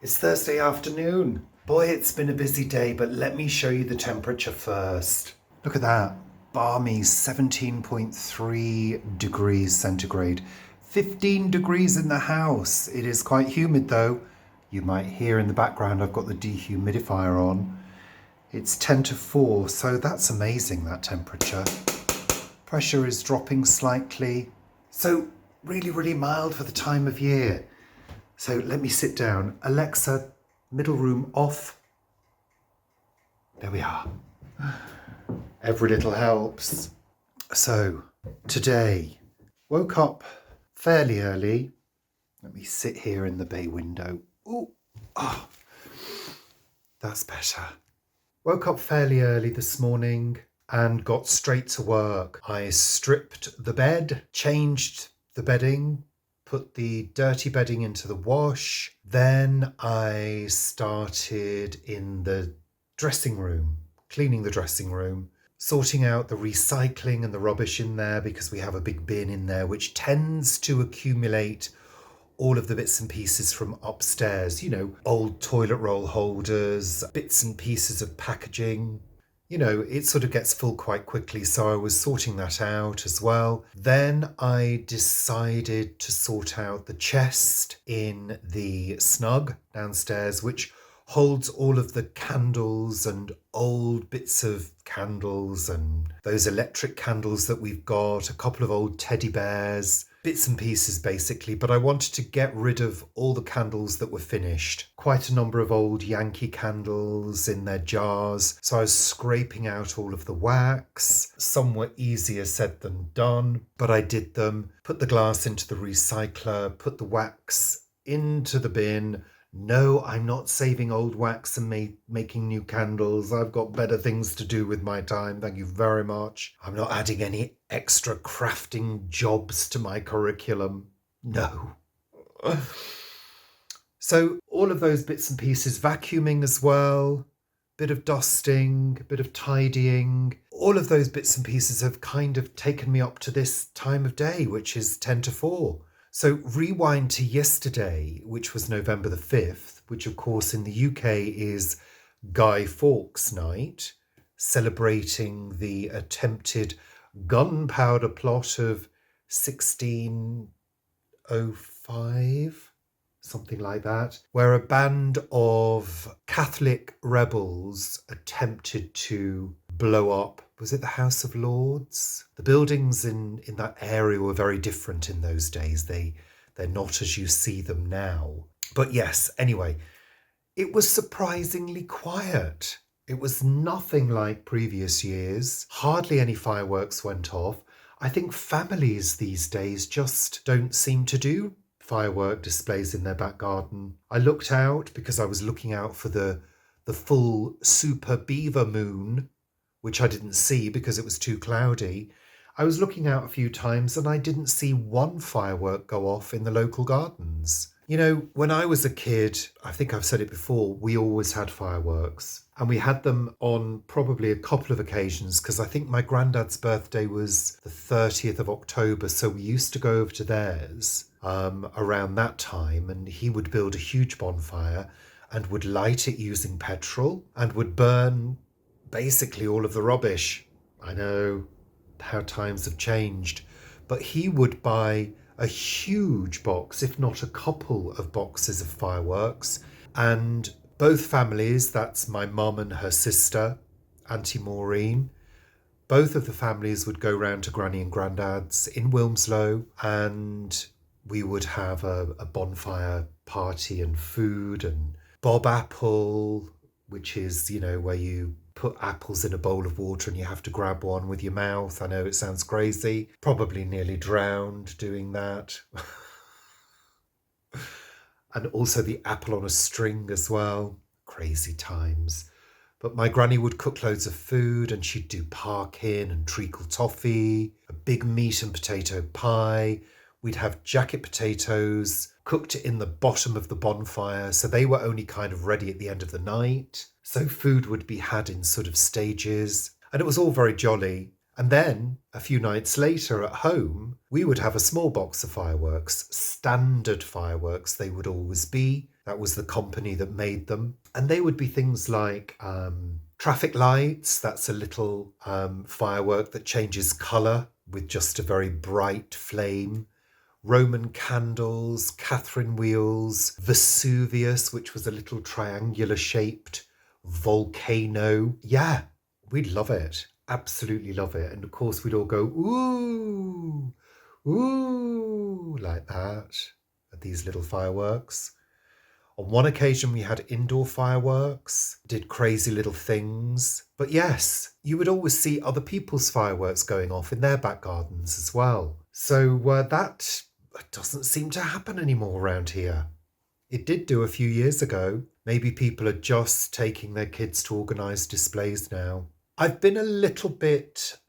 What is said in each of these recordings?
It's Thursday afternoon. Boy, it's been a busy day, but let me show you the temperature first. Look at that. Balmy 17.3 degrees centigrade. 15 degrees in the house. It is quite humid though. You might hear in the background I've got the dehumidifier on. It's 10 to 4, so that's amazing, that temperature. Pressure is dropping slightly. So really, really mild for the time of year. So let me sit down. Alexa, middle room off. There we are. Every little helps. So today, woke up fairly early. Let me sit here in the bay window. Ooh, oh, that's better. Woke up fairly early this morning and got straight to work. I stripped the bed, changed the bedding, put the dirty bedding into the wash. Then I started in the dressing room, cleaning the dressing room, sorting out the recycling and the rubbish in there because we have a big bin in there which tends to accumulate all of the bits and pieces from upstairs. You know, old toilet roll holders, bits and pieces of packaging. You know, it sort of gets full quite quickly, so I was sorting that out as well. Then I decided to sort out the chest in the snug downstairs, which holds all of the candles and old bits of candles and those electric candles that we've got, a couple of old teddy bears, bits and pieces basically, but I wanted to get rid of all the candles that were finished. Quite a number of old Yankee candles in their jars, so I was scraping out all of the wax. Some were easier said than done, but I did them. Put the glass into the recycler, put the wax into the bin. No, I'm not saving old wax and making new candles. I've got better things to do with my time. Thank you very much. I'm not adding any extra crafting jobs to my curriculum. No. So all of those bits and pieces, vacuuming as well, bit of dusting, bit of tidying. All of those bits and pieces have kind of taken me up to this time of day, which is 10 to 4. So rewind to yesterday, which was November the 5th, which of course in the UK is Guy Fawkes Night, celebrating the attempted gunpowder plot of 1605, something like that, where a band of Catholic rebels attempted to blow up, was it the House of Lords? The buildings in that area were very different in those days. They're not as you see them now. But yes, anyway, it was surprisingly quiet. It was nothing like previous years. Hardly any fireworks went off. I think families these days just don't seem to do firework displays in their back garden. I looked out because I was looking out for the full super beaver moon, which I didn't see because it was too cloudy. I was looking out a few times and I didn't see one firework go off in the local gardens. You know, when I was a kid, I think I've said it before, we always had fireworks. And we had them on probably a couple of occasions because I think my granddad's birthday was the 30th of October. So we used to go over to theirs around that time, and he would build a huge bonfire and would light it using petrol and would burn basically all of the rubbish. I know how times have changed, but he would buy a huge box, if not a couple of boxes of fireworks, and both families, that's my mum and her sister, Auntie Maureen, both of the families would go round to Granny and Grandad's in Wilmslow, and we would have a bonfire party and food and bob apple, which is, you know, where you put apples in a bowl of water and you have to grab one with your mouth. I know it sounds crazy. Probably nearly drowned doing that. And also the apple on a string as well. Crazy times. But my granny would cook loads of food and she'd do parkin and treacle toffee, a big meat and potato pie. We'd have jacket potatoes cooked in the bottom of the bonfire, so they were only kind of ready at the end of the night. So food would be had in sort of stages, and it was all very jolly. And then, a few nights later at home, we would have a small box of fireworks, standard fireworks they would always be, That was the company that made them. And they would be things like traffic lights. That's a little firework that changes colour with just a very bright flame. Roman candles, Catherine wheels, Vesuvius, which was a little triangular shaped volcano. Yeah, we'd love it. Absolutely love it. And of course, we'd all go, ooh, ooh, like that at these little fireworks. On one occasion, we had indoor fireworks, did crazy little things. But yes, you would always see other people's fireworks going off in their back gardens as well. So that doesn't seem to happen anymore around here. It did do a few years ago. Maybe people are just taking their kids to organise displays now. I've been a little bit,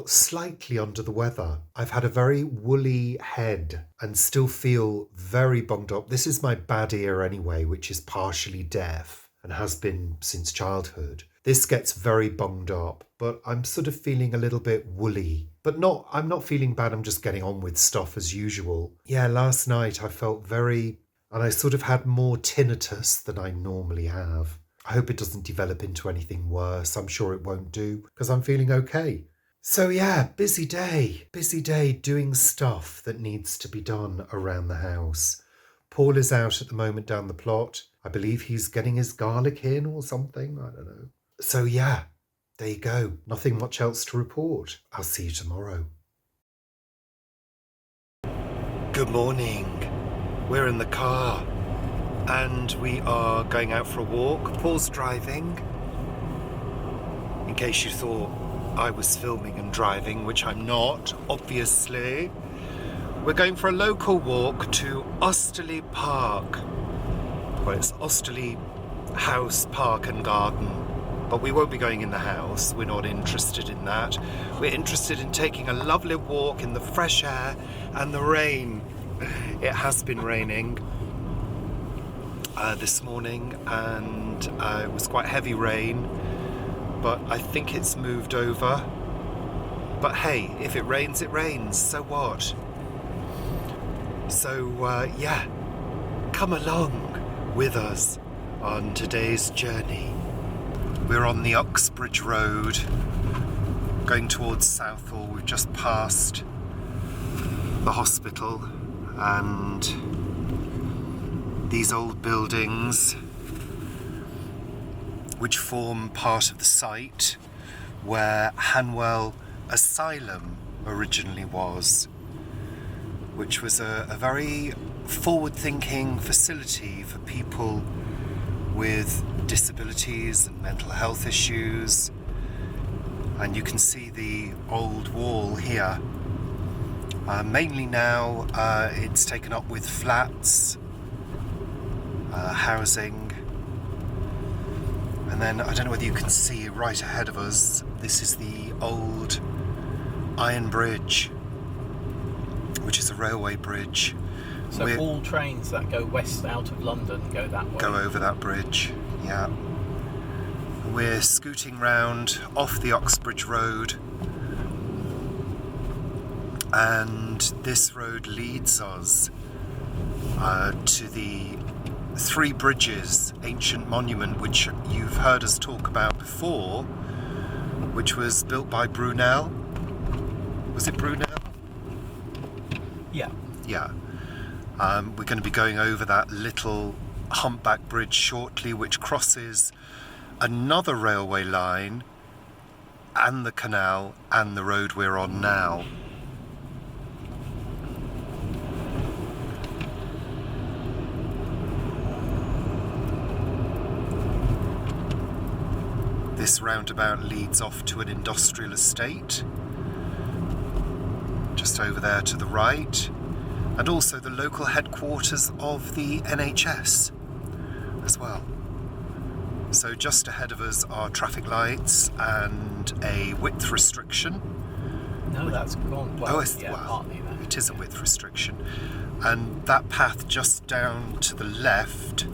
slightly under the weather. I've had a very woolly head and still feel very bunged up. This is my bad ear anyway, which is partially deaf and has been since childhood. This gets very bunged up, but I'm sort of feeling a little bit woolly. But I'm not feeling bad, I'm just getting on with stuff as usual. Yeah, last night I felt and I sort of had more tinnitus than I normally have. I hope it doesn't develop into anything worse. I'm sure it won't do, because I'm feeling okay. So yeah, busy day doing stuff that needs to be done around the house. Paul is out at the moment down the plot. I believe he's getting his garlic in or something, I don't know. So yeah, there you go. Nothing much else to report. I'll see you tomorrow. Good morning. We're in the car and we are going out for a walk. Paul's driving. In case you thought I was filming and driving, which I'm not, obviously. We're going for a local walk to Osterley Park. Well, it's Osterley House, Park and Garden. But we won't be going in the house. We're not interested in that. We're interested in taking a lovely walk in the fresh air and the rain. It has been raining this morning, and it was quite heavy rain, but I think it's moved over. But hey, if it rains, so what? So yeah, come along with us on today's journey. We're on the Uxbridge Road, going towards Southall. We've just passed the hospital and these old buildings which form part of the site where Hanwell Asylum originally was, which was a very forward-thinking facility for people with disabilities and mental health issues. And you can see the old wall here. Mainly now it's taken up with flats, housing. And then I don't know whether you can see right ahead of us, this is the old Iron Bridge, which is a railway bridge. So all trains that go west out of London go that way? Go over that bridge, yeah. We're scooting round off the Uxbridge Road, and this road leads us to the Three Bridges ancient monument, which you've heard us talk about before, which was built by Brunel. Was it Brunel? Yeah. Yeah. We're going to be going over that little humpback bridge shortly, which crosses another railway line and the canal and the road we're on now. This roundabout leads off to an industrial estate just over there to the right, and also the local headquarters of the NHS as well. So just ahead of us are traffic lights and a width restriction. No, that's gone. Well, partly that. It is a width restriction. And that path just down to the left,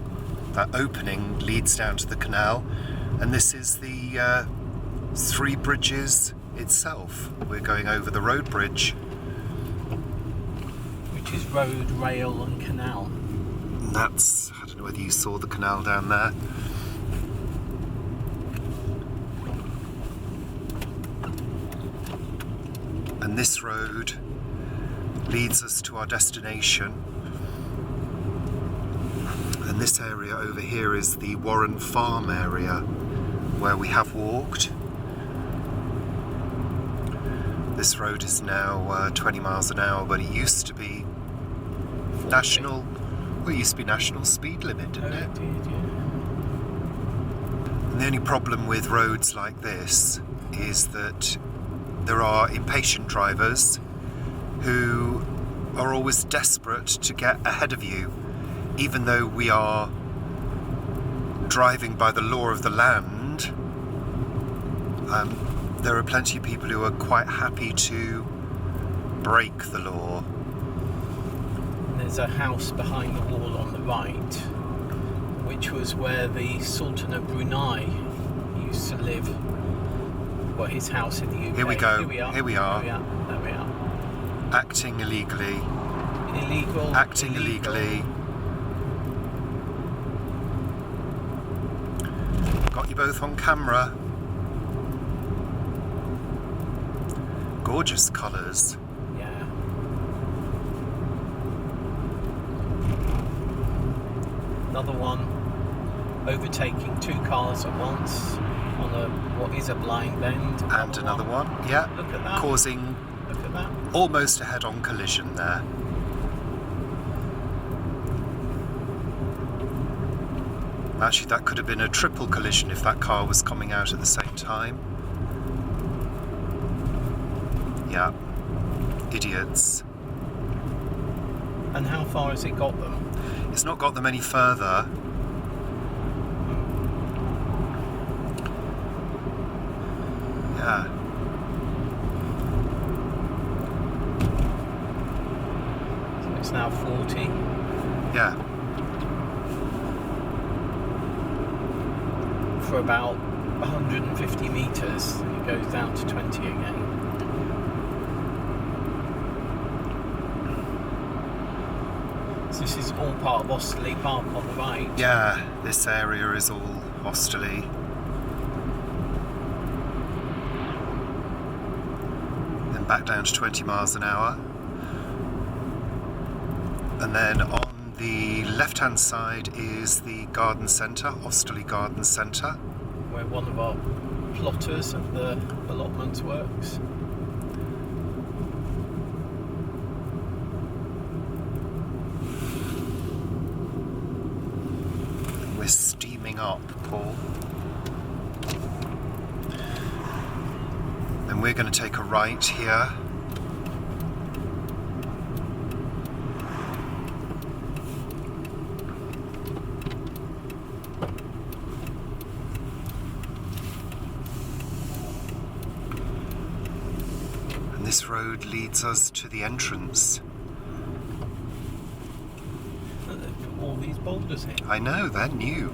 that opening, leads down to the canal. And this is the Three Bridges itself. We're going over the road bridge. Which is road, rail and canal. That's, I don't know whether you saw the canal down there. And this road leads us to our destination. And this area over here is the Warren Farm area where we have walked. This road is now 20 miles an hour, but it used to be national. Well, it used to be national speed limit, didn't it? It did, yeah. And the only problem with roads like this is that there are impatient drivers who are always desperate to get ahead of you, even though we are driving by the law of the land. There are plenty of people who are quite happy to break the law. There's a house behind the wall on the right, which was where the Sultan of Brunei used to live. Well, his house in the UK. Here we go. Here we are. There we are. Acting illegally. Illegal. Acting illegally. Got you both on camera. Gorgeous colours. Yeah. Another one overtaking two cars at once on what is a blind bend. And another one. Yeah. Look at that. Causing Look at that. almost a head-on collision there. Actually, that could have been a triple collision if that car was coming out at the same time. Yeah, idiots. And how far has it got them? It's not got them any further. Yeah. So it's now 40. Yeah. For about 150 metres, it goes down to 20 again. So this is all part of Osterley Park on the right. Yeah, this area is all Osterley. Then back down to 20 miles an hour. And then on the left-hand side is the garden centre, Osterley Garden Centre. Where one of our plotters of the allotments works. We're steaming up, Paul. Then we're going to take a right here. And this road leads us to the entrance. All these boulders here. I know, they're new.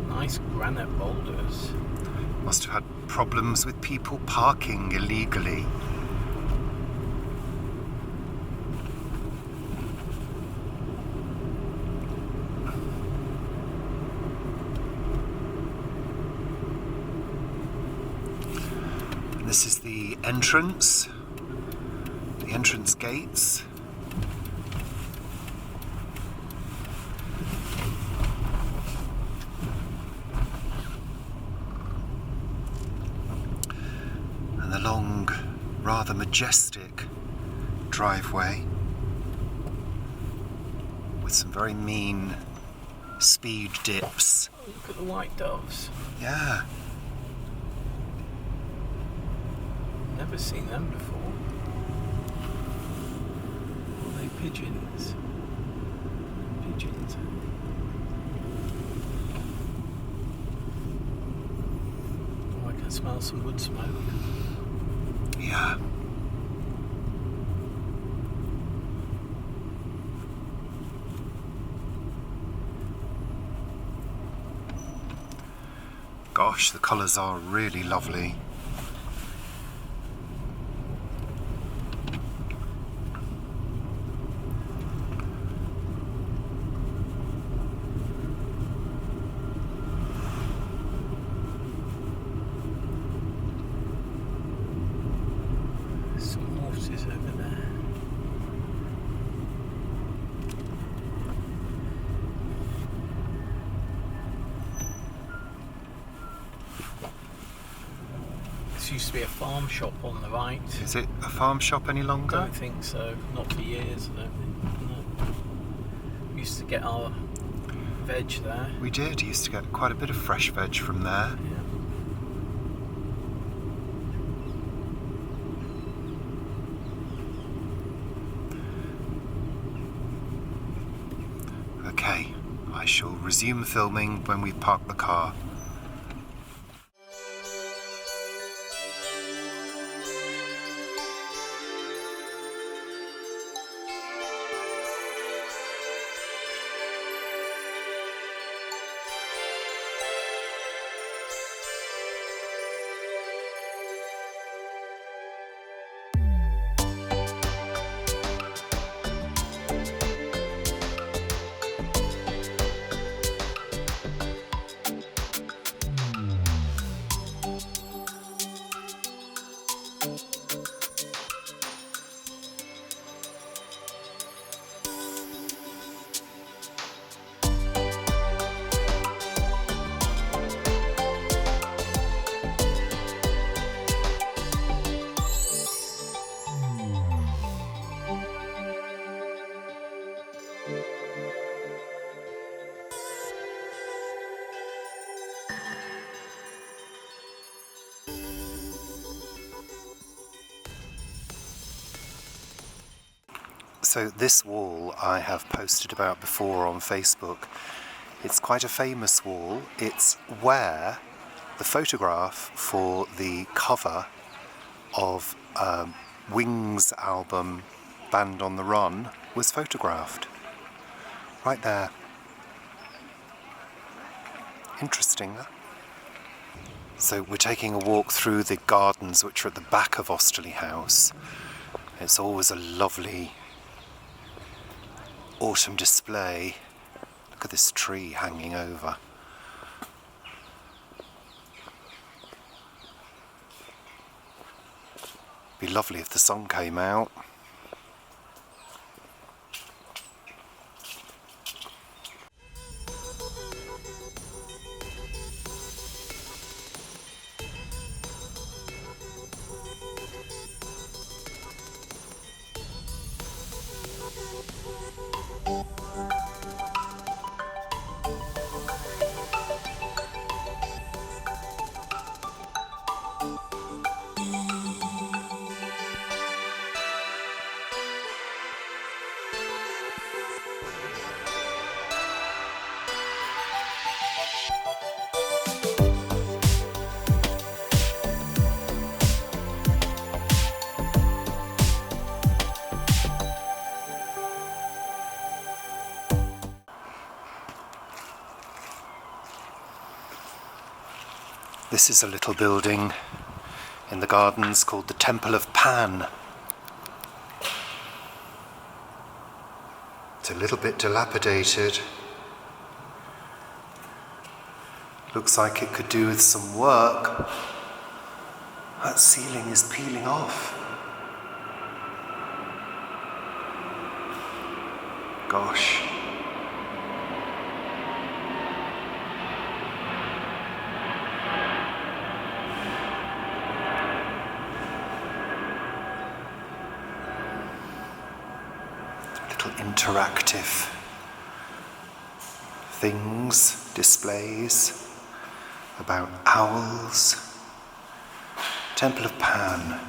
Nice granite boulders. Must have had problems with people parking illegally. And this is the entrance gates. And the long, rather majestic driveway with some very mean speed dips. Oh, look at the white doves. Yeah. Never seen them before. Are they pigeons? Pigeons. Oh, I can smell some wood smoke. Yeah. Gosh, the colours are really lovely. used to be a farm shop on the right. Is it a farm shop any longer? Don't think so. Not for years, I don't think. No. We used to get our veg there. We did. Used to get quite a bit of fresh veg from there. Yeah. Okay, I shall resume filming when we've parked the car. So this wall I have posted about before on Facebook. It's quite a famous wall. It's where the photograph for the cover of Wings' album Band on the Run was photographed. Right there. Interesting, huh? So we're taking a walk through the gardens which are at the back of Osterley House. It's always a lovely autumn display. Look at this tree hanging over. Be lovely if the sun came out. This is a little building in the gardens called the Temple of Pan. It's a little bit dilapidated. Looks like it could do with some work. That ceiling is peeling off. Gosh. Interactive things, displays about owls. Temple of Pan.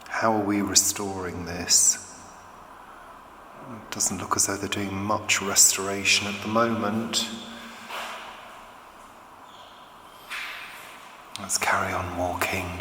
How are we restoring this? It doesn't look as though they're doing much restoration at the moment. Let's carry on walking.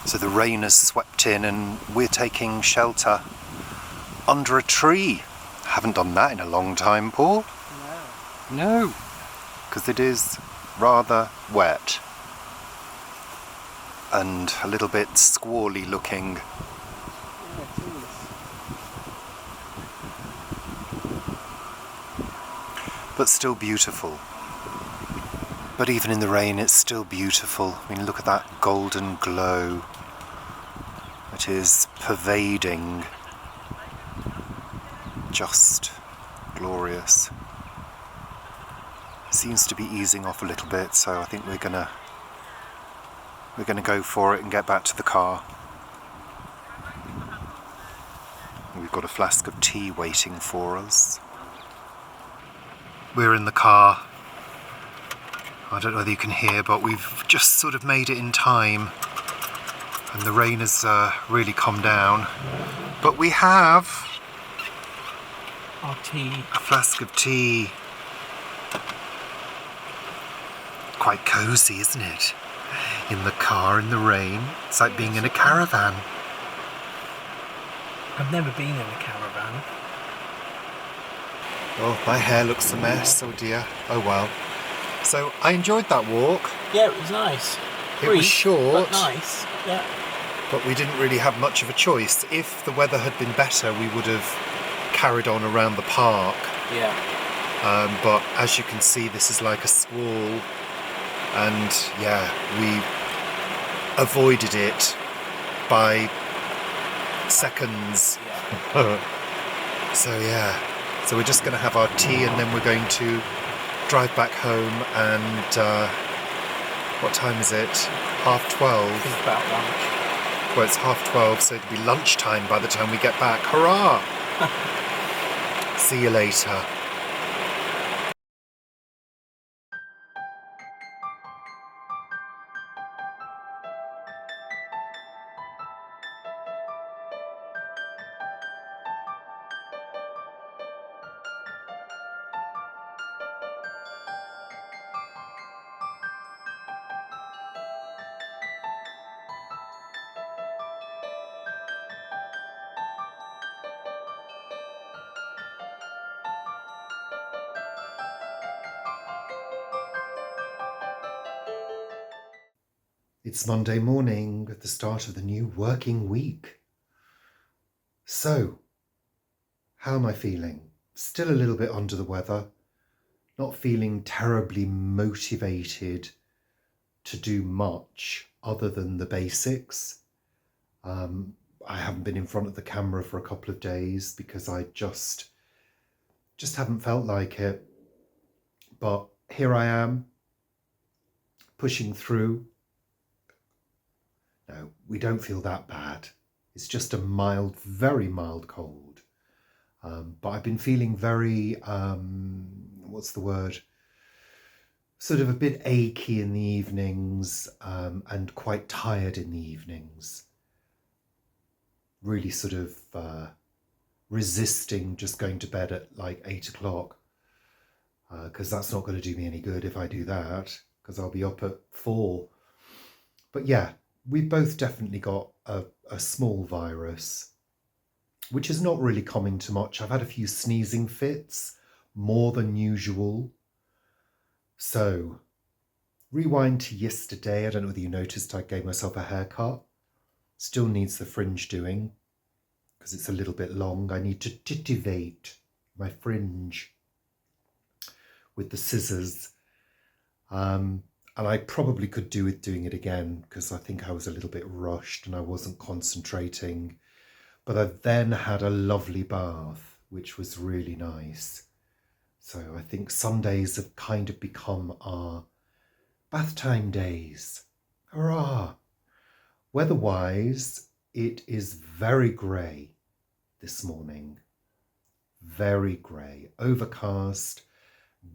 So the rain has swept in and we're taking shelter under a tree. Haven't done that in a long time, Paul. No. Because it is rather wet and a little bit squally looking. But still beautiful. But even in the rain, it's still beautiful. I mean, look at that golden glow. It is pervading. Just glorious. Seems to be easing off a little bit, so I think we're gonna go for it and get back to the car. We've got a flask of tea waiting for us. We're in the car. I don't know whether you can hear, but we've just sort of made it in time. And the rain has really calmed down. But we have our tea. A flask of tea. Quite cosy, isn't it? In the car in the rain. It's like being in a caravan. I've never been in a caravan. Oh, my hair looks a mess. Oh dear. Oh well. So I enjoyed that walk. Yeah, it was nice. It was short. But nice. Yeah. But we didn't really have much of a choice. If the weather had been better, we would have carried on around the park. Yeah. But as you can see, this is like a squall. And yeah, we avoided it by seconds. Yeah. So we're just going to have our tea and then we're going to drive back home and what time is it? 12:30? It's about lunch. Well, it's 12:30, so it'll be lunchtime by the time we get back. Hurrah! See you later. It's Monday morning at the start of the new working week. So, how am I feeling? Still a little bit under the weather, not feeling terribly motivated to do much other than the basics. I haven't been in front of the camera for a couple of days because I just haven't felt like it. But here I am, pushing through. No, we don't feel that bad. It's just a mild, very mild cold. But I've been feeling very, what's the word? Sort of a bit achy in the evenings and quite tired in the evenings. Really sort of resisting just going to bed at like 8 o'clock. Because that's not going to do me any good if I do that. Because I'll be up at 4. But yeah. We both definitely got a small virus, which is not really common to much. I've had a few sneezing fits, more than usual. So, rewind to yesterday. I don't know whether you noticed I gave myself a haircut. Still needs the fringe doing, because it's a little bit long. I need to titivate my fringe with the scissors. And I probably could do with doing it again because I think I was a little bit rushed and I wasn't concentrating. But I then had a lovely bath, which was really nice. So I think Sundays have kind of become our bath time days. Hurrah! Weather-wise, it is very grey this morning. Very grey. Overcast,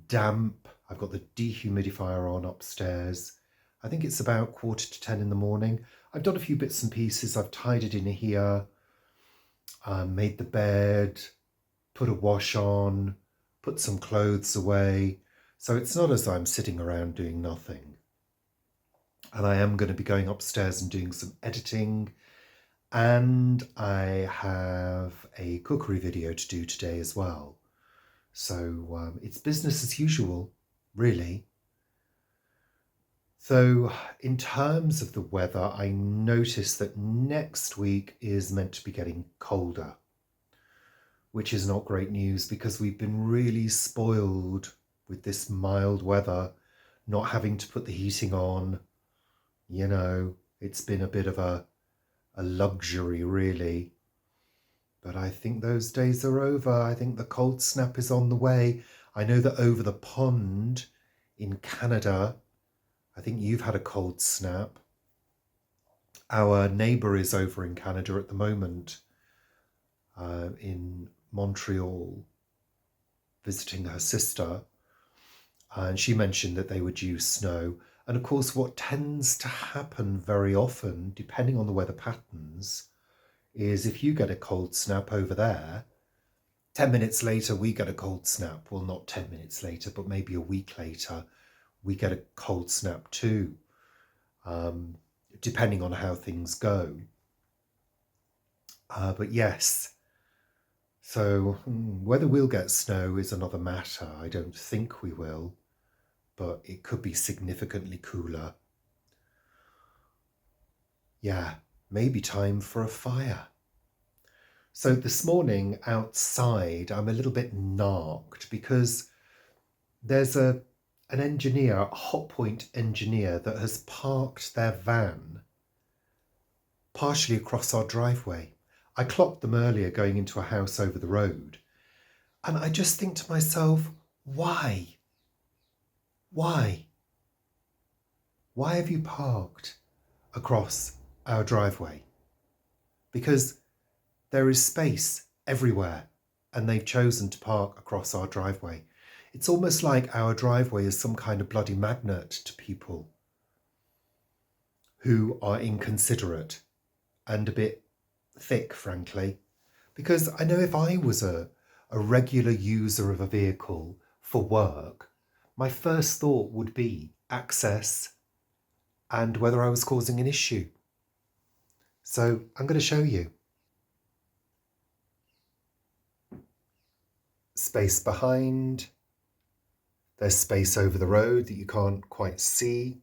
damp. I've got the dehumidifier on upstairs. I think it's about 9:45 in the morning. I've done a few bits and pieces. I've tidied in here, made the bed, put a wash on, put some clothes away. So it's not as though I'm sitting around doing nothing. And I am going to be going upstairs and doing some editing. And I have a cookery video to do today as well. So it's business as usual, really. So in terms of the weather, I noticed that next week is meant to be getting colder, which is not great news because we've been really spoiled with this mild weather, not having to put the heating on. You know, it's been a bit of a luxury, really. But I think those days are over. I think the cold snap is on the way. I know that over the pond in Canada, I think you've had a cold snap. Our neighbour is over in Canada at the moment, in Montreal, visiting her sister. And she mentioned that they were due snow. And of course, what tends to happen very often, depending on the weather patterns, is if you get a cold snap over there, 10 minutes later, we get a cold snap. Well, not 10 minutes later, but maybe a week later, we get a cold snap too, depending on how things go. But yes, so whether we'll get snow is another matter. I don't think we will, but it could be significantly cooler. Yeah, maybe time for a fire. So this morning outside, I'm a little bit narked because there's an engineer, a Hotpoint engineer, that has parked their van partially across our driveway. I clocked them earlier going into a house over the road, and I just think to myself, why? Why? Why have you parked across our driveway? Because there is space everywhere, and they've chosen to park across our driveway. It's almost like our driveway is some kind of bloody magnet to people who are inconsiderate and a bit thick, frankly. Because I know if I was a regular user of a vehicle for work, my first thought would be access and whether I was causing an issue. So I'm going to show you. Space behind. There's space over the road that you can't quite see.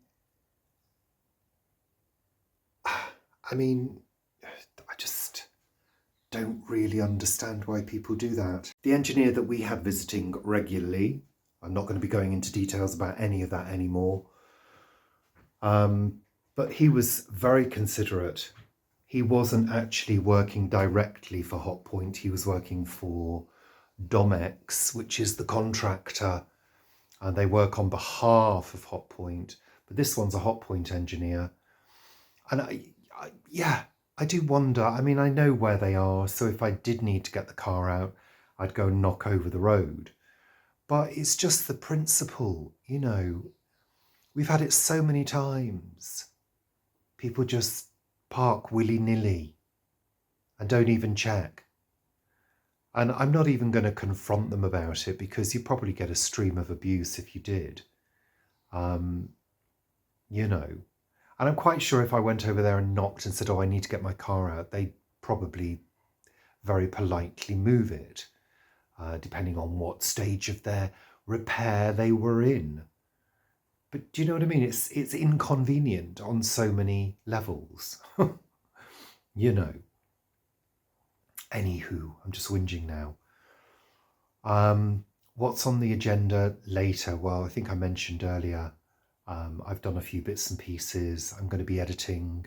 I mean, I just don't really understand why people do that. The engineer that we had visiting regularly, I'm not going to be going into details about any of that anymore, but he was very considerate. He wasn't actually working directly for Hotpoint. He was working for Domex, which is the contractor, and they work on behalf of Hotpoint. But this one's a Hotpoint engineer. And I do wonder. I mean, I know where they are, so if I did need to get the car out, I'd go and knock over the road. But it's just the principle, you know. We've had it so many times. People just park willy-nilly and don't even check. And I'm not even going to confront them about it because you probably get a stream of abuse if you did. You know. And I'm quite sure if I went over there and knocked and said, oh, I need to get my car out, they'd probably very politely move it, depending on what stage of their repair they were in. But do you know what I mean? It's inconvenient on so many levels. You know. Anywho, I'm just whinging now. What's on the agenda later? Well, I think I mentioned earlier, I've done a few bits and pieces. I'm going to be editing.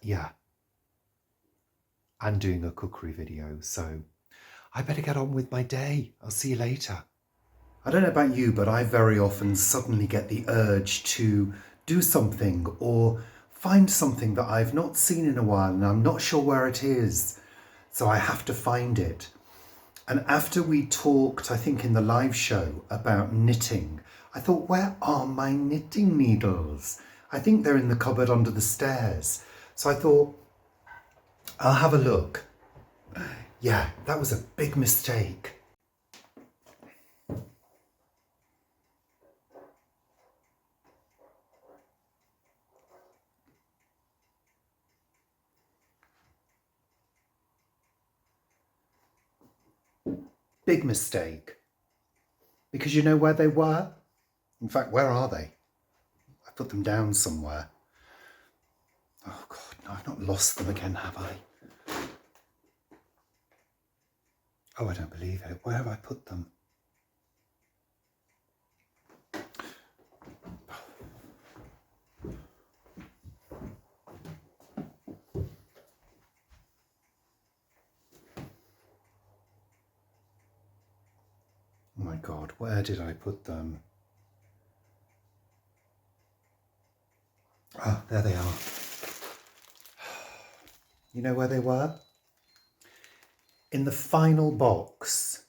Yeah. And doing a cookery video. So I better get on with my day. I'll see you later. I don't know about you, but I very often suddenly get the urge to do something or find something that I've not seen in a while and I'm not sure where it is. So I have to find it. And after we talked, I think in the live show about knitting, I thought, where are my knitting needles? I think they're in the cupboard under the stairs. So I thought, I'll have a look. Yeah, that was a big mistake. Big mistake. Because you know where they were? In fact, where are they? I put them down somewhere. Oh God, no, I've not lost them again, have I? Oh, I don't believe it. Where have I put them? Oh my God, where did I put them? Ah, there they are. You know where they were? In the final box.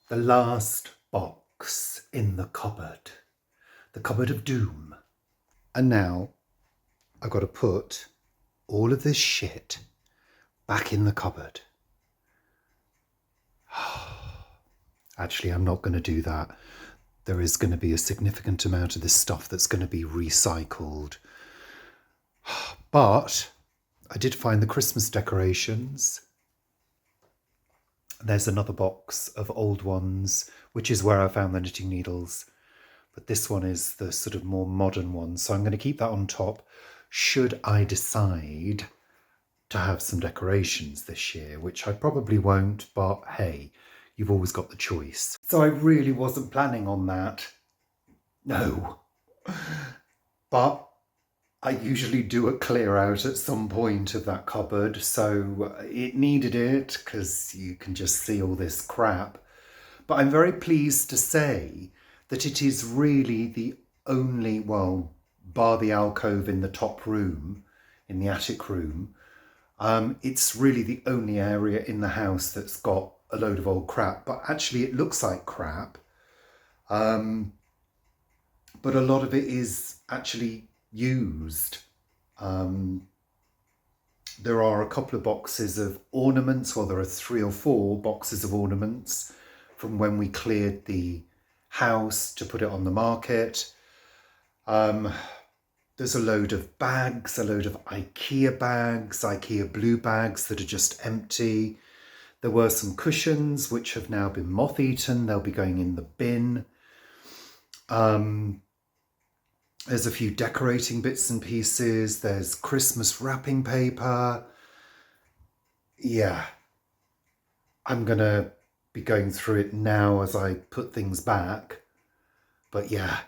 The last box in the cupboard. The cupboard of doom. And now I've got to put all of this shit back in the cupboard. Actually, I'm not going to do that. There is going to be a significant amount of this stuff that's going to be recycled. But I did find the Christmas decorations. There's another box of old ones, which is where I found the knitting needles. But this one is the sort of more modern one. So I'm going to keep that on top should I decide to have some decorations this year, which I probably won't, but hey, you've always got the choice. So I really wasn't planning on that. No. But I usually do a clear out at some point of that cupboard, so it needed it because you can just see all this crap. But I'm very pleased to say that it is really the only, well, bar the alcove in the top room, in the attic room, it's really the only area in the house that's got a load of old crap. But actually it looks like crap. But a lot of it is actually used. There are a couple of boxes of ornaments, well, there are 3 or 4 boxes of ornaments from when we cleared the house to put it on the market. There's a load of bags, a load of IKEA bags, IKEA blue bags that are just empty. There were some cushions which have now been moth-eaten. They'll be going in the bin. There's a few decorating bits and pieces. There's Christmas wrapping paper. Yeah. I'm going to be going through it now as I put things back. But yeah.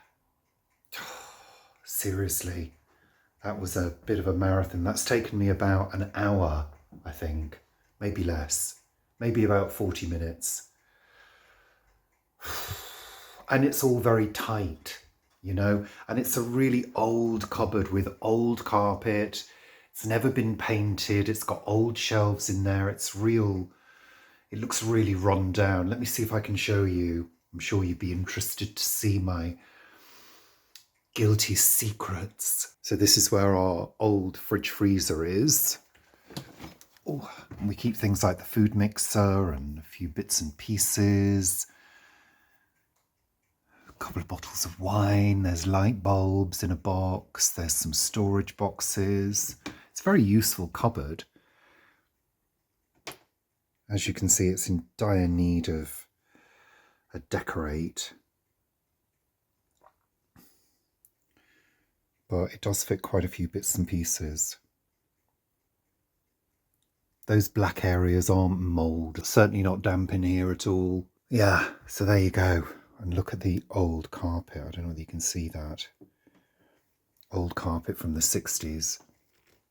Seriously. That was a bit of a marathon. That's taken me about an hour, I think. Maybe less. Maybe about 40 minutes. And it's all very tight. You know, and it's a really old cupboard with old carpet. It's never been painted. It's got old shelves in there. It's real. It looks really run down. Let me see if I can show you. I'm sure you'd be interested to see my guilty secrets. So this is where our old fridge freezer is. Oh, and we keep things like the food mixer and a few bits and pieces. Couple of bottles of wine, there's light bulbs in a box, there's some storage boxes. It's a very useful cupboard. As you can see, it's in dire need of a decorate. But it does fit quite a few bits and pieces. Those black areas aren't mould, certainly not damp in here at all. Yeah, so there you go. And look at the old carpet. I don't know whether you can see that. Old carpet from the 60s.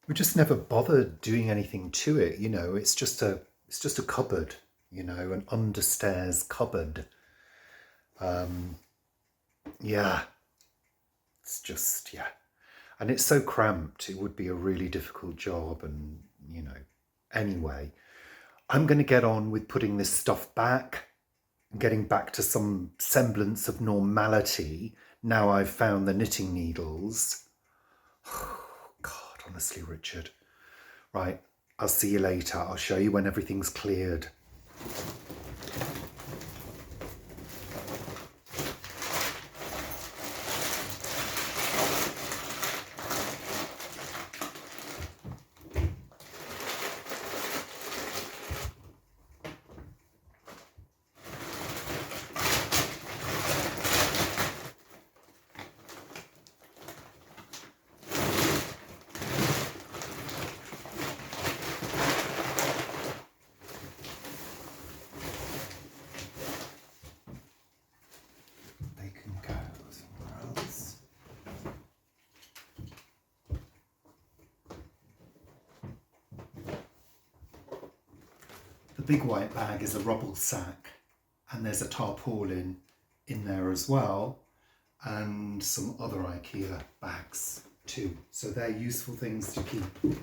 We just never bothered doing anything to it, you know. It's just a cupboard, you know, an understairs cupboard. Yeah. It's just, yeah. And it's so cramped, it would be a really difficult job and, you know, anyway. I'm going to get on with putting this stuff back. Getting back to some semblance of normality now I've found the knitting needles. Oh, God, honestly, Richard. Right, I'll see you later. I'll show you when everything's cleared. The big white bag is a rubble sack, and there's a tarpaulin in there as well, and some other IKEA bags too. So they're useful things to keep. Good.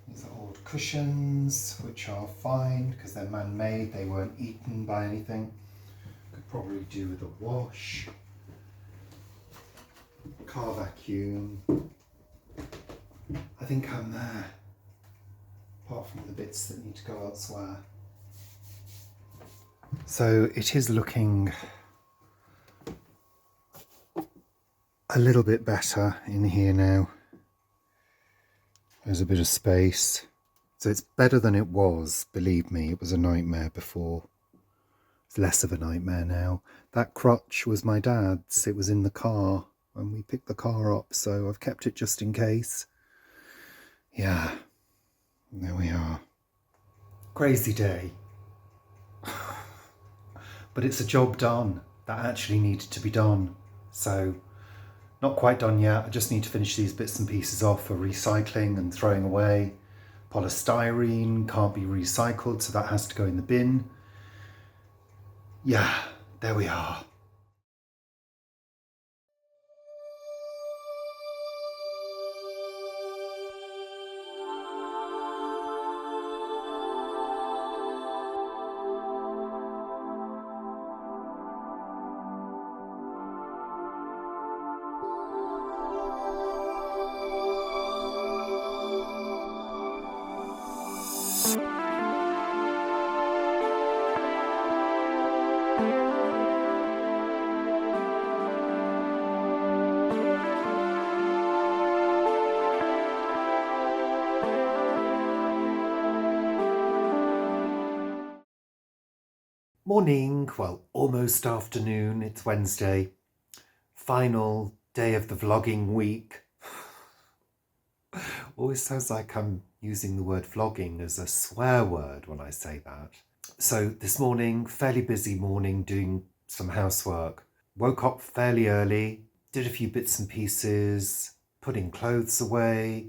These are old cushions, which are fine because they're man-made. They weren't eaten by anything. Could probably do with a wash. Car vacuum. I think I'm there, apart from the bits that need to go elsewhere. So it is looking a little bit better in here now. There's a bit of space. So it's better than it was, believe me. It was a nightmare before. It's less of a nightmare now. That crutch was my dad's. It was in the car when we picked the car up, so I've kept it just in case. Yeah, there we are. Crazy day. But it's a job done that actually needed to be done. So, not quite done yet. I just need to finish these bits and pieces off for recycling and throwing away. Polystyrene can't be recycled, so that has to go in the bin. Yeah, there we are. Morning, well, almost afternoon. It's Wednesday. Final day of the vlogging week. Always sounds like I'm using the word vlogging as a swear word when I say that. So this morning, fairly busy morning doing some housework. Woke up fairly early, did a few bits and pieces, putting clothes away,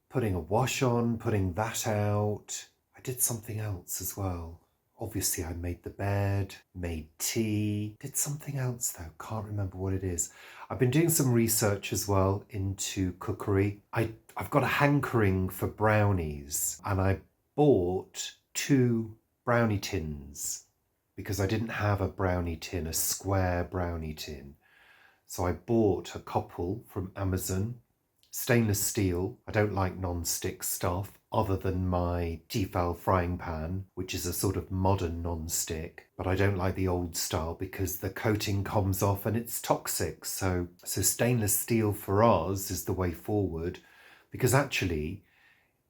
putting a wash on, putting that out. I did something else as well. Obviously, I made the bed, made tea, did something else though, can't remember what it is. I've been doing some research as well into cookery. I've got a hankering for brownies, and I bought 2 brownie tins because I didn't have a brownie tin, a square brownie tin. So I bought a couple from Amazon, stainless steel. I don't like non-stick stuff other than my Tefal frying pan, which is a sort of modern non-stick, but I don't like the old style because the coating comes off and it's toxic. So stainless steel for us is the way forward, because actually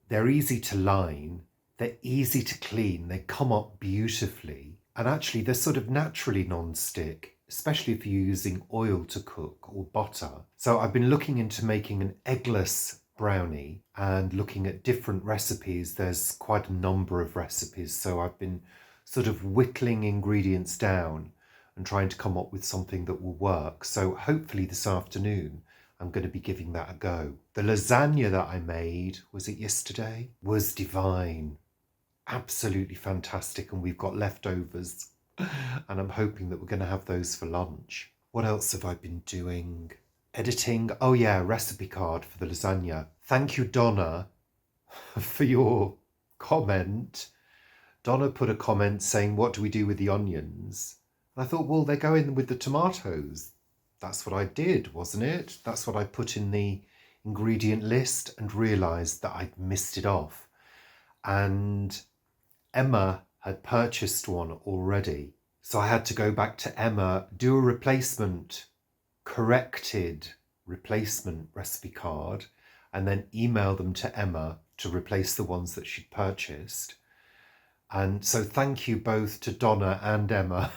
they're easy to line, they're easy to clean, they come up beautifully, and actually they're sort of naturally non-stick, especially if you're using oil to cook or butter. So I've been looking into making an eggless brownie and looking at different recipes. There's quite a number of recipes, so I've been sort of whittling ingredients down and trying to come up with something that will work. So hopefully this afternoon I'm going to be giving that a go. The lasagna that I made, was it yesterday? Was divine. Absolutely fantastic, and we've got leftovers. And I'm hoping that we're going to have those for lunch. What else have I been doing? Editing. Oh yeah, recipe card for the lasagna. Thank you, Donna, for your comment. Donna put a comment saying, what do we do with the onions? And I thought, well, they go in with the tomatoes. That's what I did, wasn't it? That's what I put in the ingredient list, and realised that I'd missed it off. And Emma had purchased one already. So I had to go back to Emma, do a replacement, corrected replacement recipe card, and then email them to Emma to replace the ones that she'd purchased. And so thank you both to Donna and Emma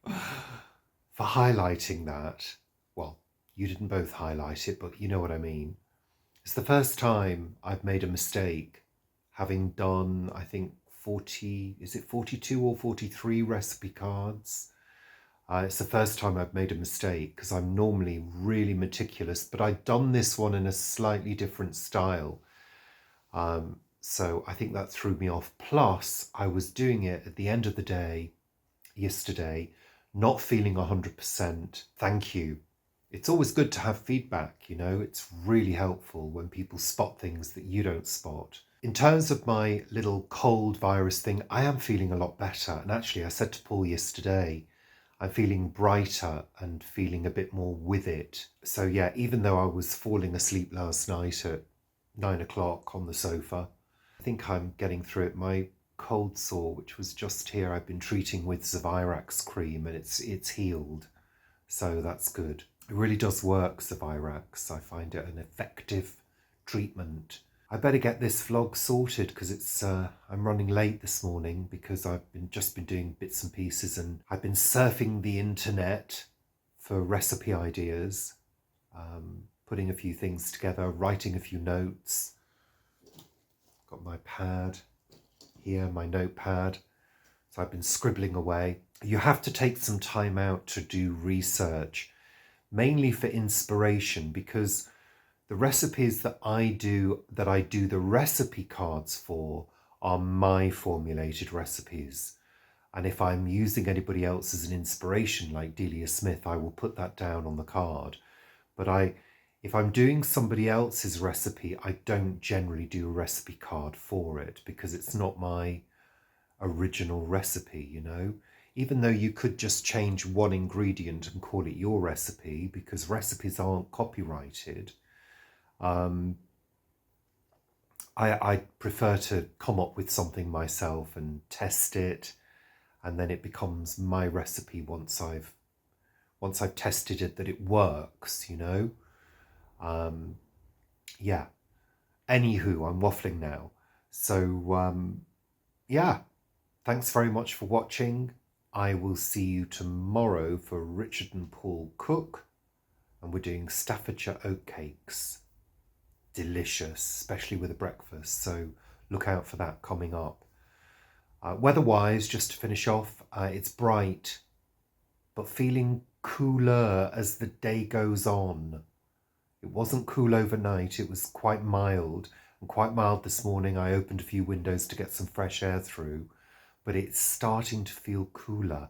for highlighting that. Well, you didn't both highlight it, but you know what I mean. It's the first time I've made a mistake, having done, I think, 42 or 43 recipe cards. It's the first time I've made a mistake because I'm normally really meticulous, but I'd done this one in a slightly different style. So I think that threw me off. Plus, I was doing it at the end of the day yesterday, not feeling 100%. Thank you. It's always good to have feedback, you know, it's really helpful when people spot things that you don't spot. In terms of my little cold virus thing, I am feeling a lot better. And actually, I said to Paul yesterday, I'm feeling brighter and feeling a bit more with it. So yeah, even though I was falling asleep last night at 9 o'clock on the sofa, I think I'm getting through it. My cold sore, which was just here, I've been treating with Zavirax cream and it's healed. So that's good. It really does work, Zavirax. I find it an effective treatment. I better get this vlog sorted because it's I'm running late this morning because I've just been doing bits and pieces, and I've been surfing the internet for recipe ideas, putting a few things together, writing a few notes. Got my pad here, my notepad. So I've been scribbling away. You have to take some time out to do research, mainly for inspiration, because the recipes that I do the recipe cards for are my formulated recipes. And if I'm using anybody else as an inspiration, like Delia Smith, I will put that down on the card. But if I'm doing somebody else's recipe, I don't generally do a recipe card for it because it's not my original recipe, you know? Even though you could just change one ingredient and call it your recipe, because recipes aren't copyrighted, I prefer to come up with something myself and test it, and then it becomes my recipe once I've tested it that it works, you know? Yeah. Anywho, I'm waffling now. So, yeah. Thanks very much for watching. I will see you tomorrow for Richard and Paul Cook, and we're doing Staffordshire oatcakes. Delicious, especially with a breakfast, so look out for that coming up. Weather-wise, just to finish off, it's bright, but feeling cooler as the day goes on. It wasn't cool overnight, it was quite mild, and quite mild this morning. I opened a few windows to get some fresh air through, but it's starting to feel cooler,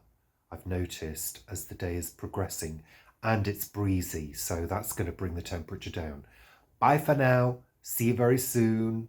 I've noticed, as the day is progressing, and it's breezy, so that's going to bring the temperature down. Bye for now. See you very soon.